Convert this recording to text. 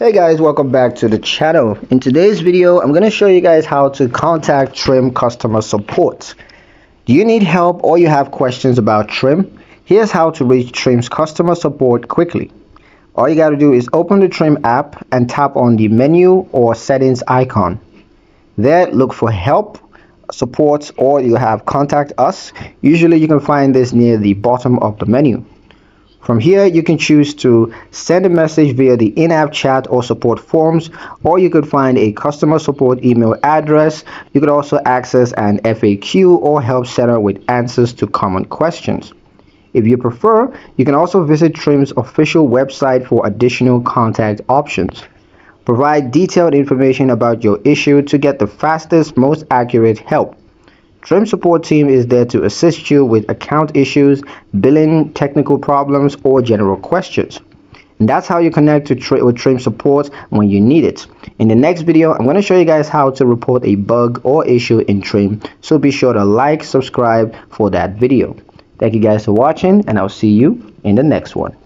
Hey guys, welcome back to the channel. In today's video, I'm going to show you guys how to contact Trim customer support. Do you need help or you have questions about Trim? Here's how to reach Trim's customer support quickly. All you got to do is open the Trim app and tap on the menu or settings icon. There, look for help, support, or you have contact us. Usually you can find this near the bottom of the menu. From here, you can choose to send a message via the in-app chat or support forms, or you could find a customer support email address. You could also access an FAQ or help center with answers to common questions. If you prefer, you can also visit Trim's official website for additional contact options. Provide detailed information about your issue to get the fastest, most accurate help. Trim support team is there to assist you with account issues, billing, technical problems, or general questions. And that's how you connect with Trim support when you need it. In the next video, I'm going to show you guys how to report a bug or issue in Trim. So be sure to like, subscribe for that video. Thank you guys for watching, and I'll see you in the next one.